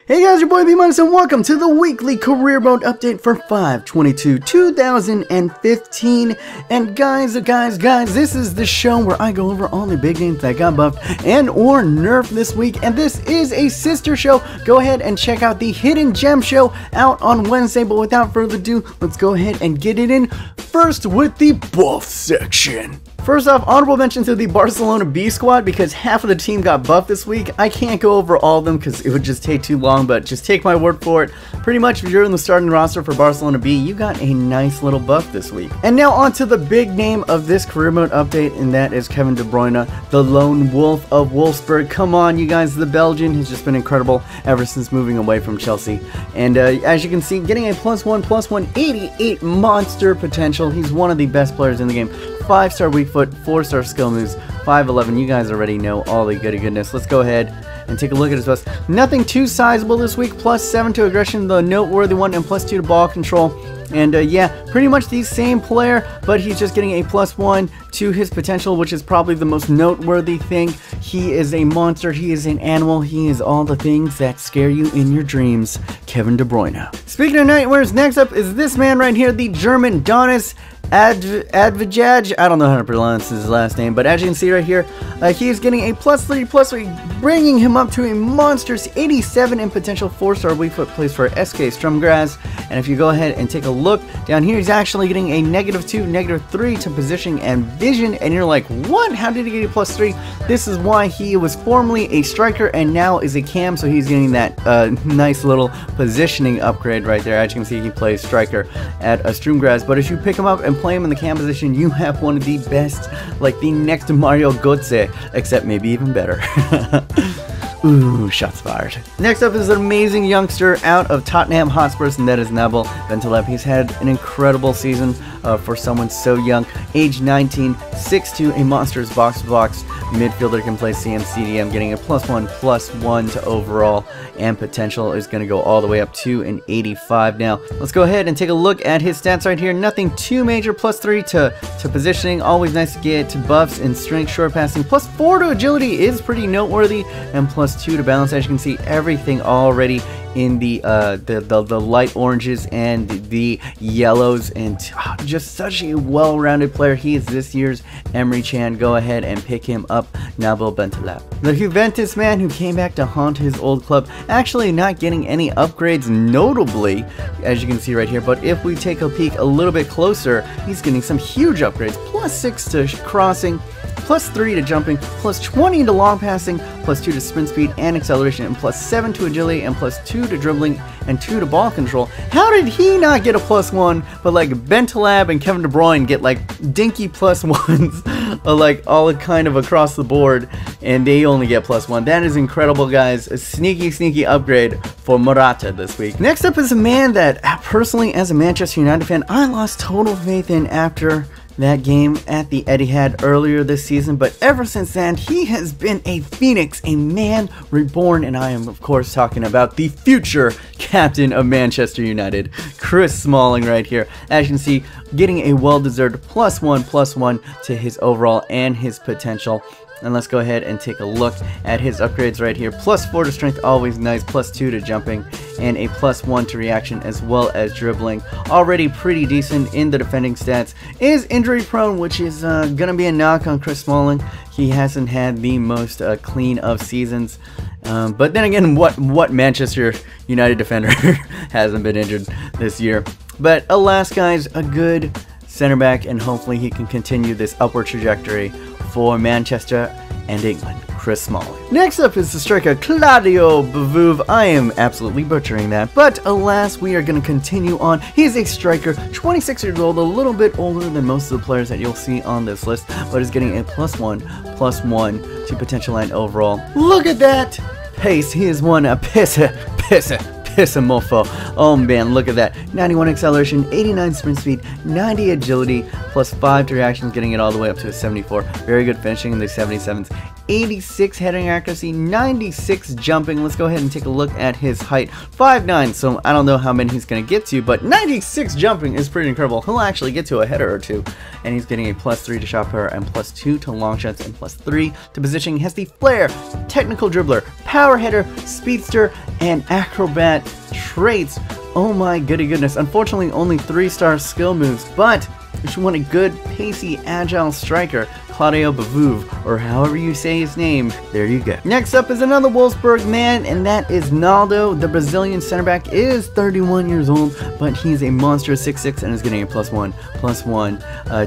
Hey guys, your boy B-Minus and welcome to the weekly career mode update for 5/22/2015. And guys, this is the show where I go over all the big names that got buffed and or nerfed this week. And this is a sister show. Go ahead and check out the Hidden Gem show out on Wednesday. But without further ado, let's go ahead and get it in first with the buff section. First off, honorable mention to the Barcelona B squad because half of the team got buffed this week. I can't go over all of them because it would just take too long, but just take my word for it. Pretty much if you're in the starting roster for Barcelona B, you got a nice little buff this week. And now on to the big name of this career mode update, and that is Kevin De Bruyne, the lone wolf of Wolfsburg. Come on, you guys, the Belgian has just been incredible ever since moving away from Chelsea. And as you can see, getting a +1/+1 88 monster potential. He's one of the best players in the game. 5-star weak foot, 4-star skill moves, 5'11". You guys already know all the goodness. Let's go ahead and take a look at his bust. Nothing too sizable this week. +7 to aggression, the noteworthy one, and +2 to ball control. And yeah, pretty much the same player, but he's just getting a +1 to his potential, which is probably the most noteworthy thing. He is a monster, he is an animal, he is all the things that scare you in your dreams. Kevin De Bruyne. Speaking of nightmares, next up is this man right here, the German Donis Avdijaj. I don't know how to pronounce his last name, but as you can see right here, he is getting a +3/+3, bringing him up to a monstrous 87 in potential. 4-star weak foot, plays for SK Strumgras. And if you go ahead and take a look down here, he's actually getting a -2, -3 to positioning and vision. And you're like, what? How did he get a +3? This is why he was formerly a striker and now is a cam, so he's getting that nice little positioning upgrade right there. As you can see, he plays striker at Strumgras. But if you pick him up and play him in the cam position, you have one of the best, like the next Mario Götze, except maybe even better. Ooh, shots fired. Next up is an amazing youngster out of Tottenham Hotspurs, and that is Nabil Bentaleb. He's had an incredible season for someone so young. Age 19, 6'2", a monstrous box-to-box midfielder, can play CM/CDM, getting a +1/+1 to overall, and potential is going to go all the way up to an 85 now. Let's go ahead and take a look at his stats right here. Nothing too major. +3 to positioning, always nice to get to buffs and strength, short passing. +4 to agility is pretty noteworthy, and +2 to balance. As you can see, everything already in the light oranges and the yellows, and just such a well-rounded player. He is this year's Emery Chan. Go ahead and pick him up, Nabil Bentaleb. The Juventus man who came back to haunt his old club, actually not getting any upgrades notably, as you can see right here, but if we take a peek a little bit closer, he's getting some huge upgrades. +6 to crossing, +3 to jumping, +20 to long passing, +2 to sprint speed and acceleration, and +7 to agility, and +2 to dribbling, and 2 to ball control. How did he not get a +1, but like Bentaleb and Kevin De Bruyne get like dinky +1s, like all kind of across the board, and they only get +1? That is incredible, guys. A sneaky upgrade for Morata this week. Next up is a man that personally, as a Manchester United fan, I lost total faith in after that game at the Etihad earlier this season, but ever since then he has been a phoenix, a man reborn, and I am of course talking about the future captain of Manchester United, Chris Smalling right here. As you can see, getting a well-deserved +1/+1 to his overall and his potential. And let's go ahead and take a look at his upgrades right here. +4 to strength, always nice. +2 to jumping, and a +1 to reaction as well as dribbling. Already pretty decent in the defending stats. Is injury prone, which is gonna be a knock on Chris Smalling. He hasn't had the most clean of seasons. But then again, what Manchester United defender hasn't been injured this year? But alas, guys, a good center back, and hopefully he can continue this upward trajectory for Manchester and England, Chris Smalling. Next up is the striker Claudio Beauvue. I am absolutely butchering that, but alas, we are going to continue on. He's a striker, 26 years old, a little bit older than most of the players that you'll see on this list, but is getting a +1/+1 to potential and overall. Look at that pace. He is one a pissa mofo. Oh man, look at that. 91 acceleration, 89 sprint speed, 90 agility, +5 to reactions, getting it all the way up to a 74. Very good finishing in the 77s 86 heading accuracy, 96 jumping. Let's go ahead and take a look at his height. 5'9", so I don't know how many he's going to get to, but 96 jumping is pretty incredible. He'll actually get to a header or two, and he's getting a +3 to shot power and +2 to long shots and +3 to positioning. He has the flair, technical dribbler, power header, speedster, and acrobat traits. Oh my goodness. Unfortunately, only 3-star skill moves, but if you want a good, pacey, agile striker, Claudio Beauvue, or however you say his name, there you go. Next up is another Wolfsburg man, and that is Naldo. The Brazilian center back is 31 years old, but he's a monster 6'6" and is getting a +1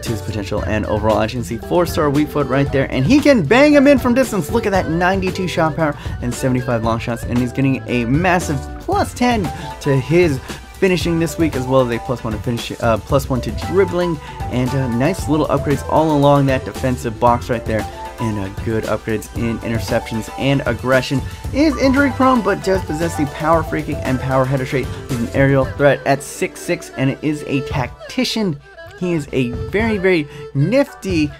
to his potential and overall. As you can see, 4-star weak foot right there, and he can bang him in from distance. Look at that, 92 shot power and 75 long shots, and he's getting a massive +10 to his finishing this week, as well as a +1 to finish, +1 to dribbling, and nice little upgrades all along that defensive box right there, and good upgrades in interceptions and aggression. Is injury prone, but does possess the power free kick and power header trait. He's an aerial threat at 6'6", and it is a tactician. He is a very nifty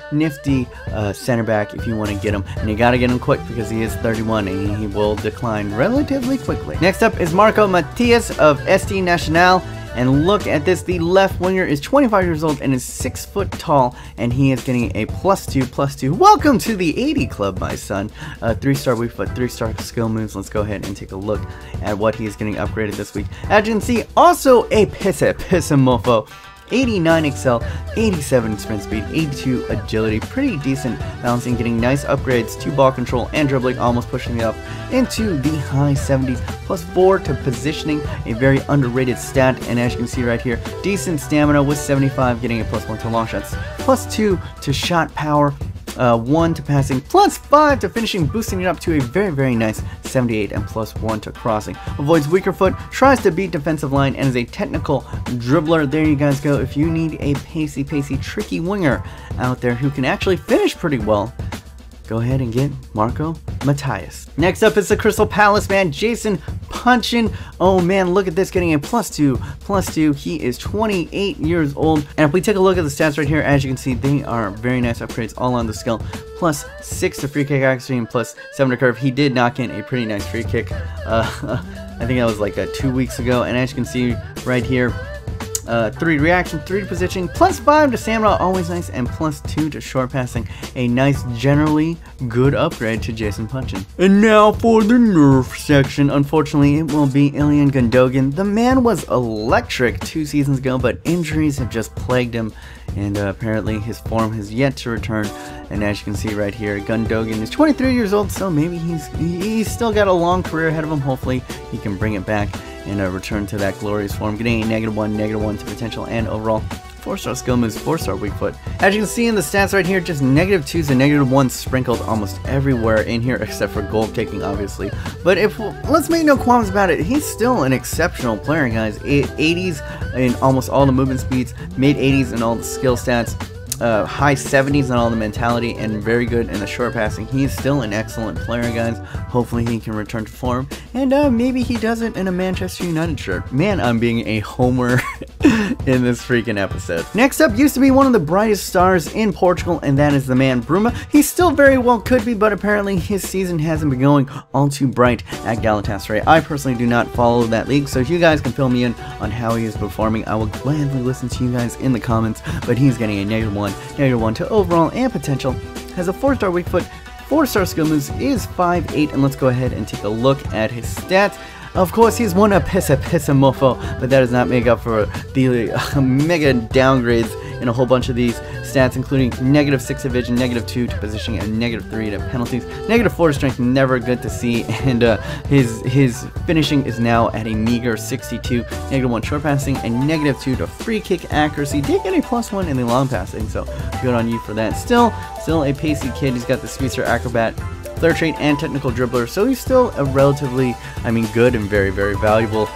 center back if you want to get him, and you gotta get him quick because he is 31 and he will decline relatively quickly. Next up is Matias of SD Nacional, and look at this, the left winger is 25 years old and is 6 foot tall, and he is getting a +2. Welcome to the 80 club, my son. 3-star weak foot, 3-star skill moves. Let's go ahead and take a look at what he is getting upgraded this week. As you can see, also a mofo. 89 excel, 87 sprint speed, 82 agility, pretty decent balancing, getting nice upgrades to ball control and dribbling, almost pushing it up into the high 70s, +4 to positioning, a very underrated stat, and as you can see right here, decent stamina with 75, getting a +1 to long shots, +2 to shot power, 1 to passing, +5 to finishing, boosting it up to a very nice 78 and +1 to crossing. Avoids weaker foot, tries to beat defensive line, and is a technical dribbler. There you guys go. If you need a pacey, tricky winger out there who can actually finish pretty well, go ahead and get Matias. Next up is the Crystal Palace man, Jason Puncheon. Oh man, look at this, getting a +2. He is 28 years old, and if we take a look at the stats right here, as you can see, they are very nice upgrades all on the skill. +6 to free kick accuracy and +7 to curve. He did knock in a pretty nice free kick. I think that was like 2 weeks ago, and as you can see right here, 3 reaction, 3 to positioning, +5 to stamina, always nice, and +2 to short passing. A nice, generally good upgrade to Jason Puncheon. And now for the nerf section. Unfortunately, it will be Ilyan Gundogan. The man was electric 2 seasons ago, but injuries have just plagued him, and apparently his form has yet to return. And as you can see right here, Gundogan is 23 years old, so maybe he's still got a long career ahead of him. Hopefully he can bring it back and return to that glorious form, getting a -1 to potential and overall. 4-star skill moves, 4-star weak foot. As you can see in the stats right here, just -2s and -1s sprinkled almost everywhere in here, except for goal taking, obviously. But let's make no qualms about it, he's still an exceptional player, guys. 80s in almost all the movement speeds, mid-80s in all the skill stats, high 70s on all the mentality, and very good in the short passing. He is still an excellent player, guys. Hopefully he can return to form, and maybe he does it in a Manchester United shirt. Man, I'm being a homer in this freaking episode. Next up used to be one of the brightest stars in Portugal, and that is the man Bruma. He still very well could be, but apparently his season hasn't been going all too bright at Galatasaray. I personally do not follow that league, so if you guys can fill me in on how he is performing, I will gladly listen to you guys in the comments. But he's getting a -1 to overall and potential, has a 4-star weak foot, 4-star skill moves, is 5'8", and let's go ahead and take a look at his stats. Of course, he's one mofo, but that does not make up for the mega downgrades in a whole bunch of these stats, including -6 to vision, -2 to positioning, and -3 to penalties. -4 to strength, never good to see, and his finishing is now at a meager 62. -1 short passing, and -2 to free kick accuracy. Did get a +1 in the long passing, so good on you for that. Still a pacey kid. He's got the speedster, acrobat, third trait, and technical dribbler, so he's still a relatively, good and very valuable,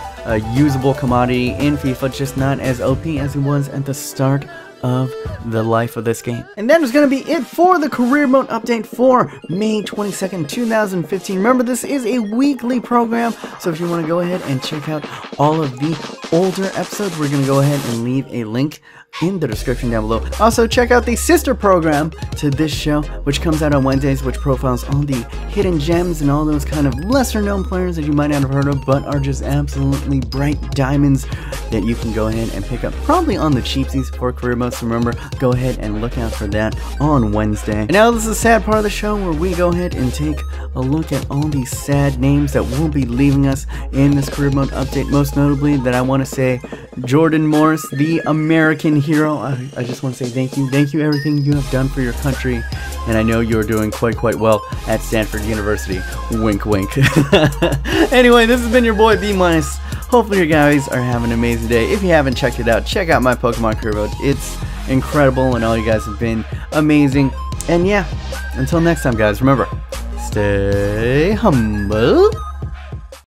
usable commodity in FIFA, just not as OP as he was at the start of the life of this game. And that is going to be it for the career mode update for May 22nd, 2015. Remember, this is a weekly program, so if you want to go ahead and check out all of the older episodes, we're going to go ahead and leave a link in the description down below. Also, check out the sister program to this show, which comes out on Wednesdays, which profiles all the hidden gems and all those kind of lesser known players that you might not have heard of, but are just absolutely bright diamonds that you can go ahead and pick up probably on the cheapsies for career mode. So remember, go ahead and look out for that on Wednesday. And now this is the sad part of the show where we go ahead and take a look at all these sad names that will be leaving us in this career mode update. Most notably, that I want to say Jordan Morris, the American hero. I just want to say thank you everything you have done for your country, and I know you're doing quite well at Stanford University. Wink wink. Anyway, this has been your boy B-. Hopefully you guys are having an amazing day. If you haven't checked it out, check out my Pokemon career mode. It's incredible, and all you guys have been amazing. And yeah, until next time guys, remember, stay humble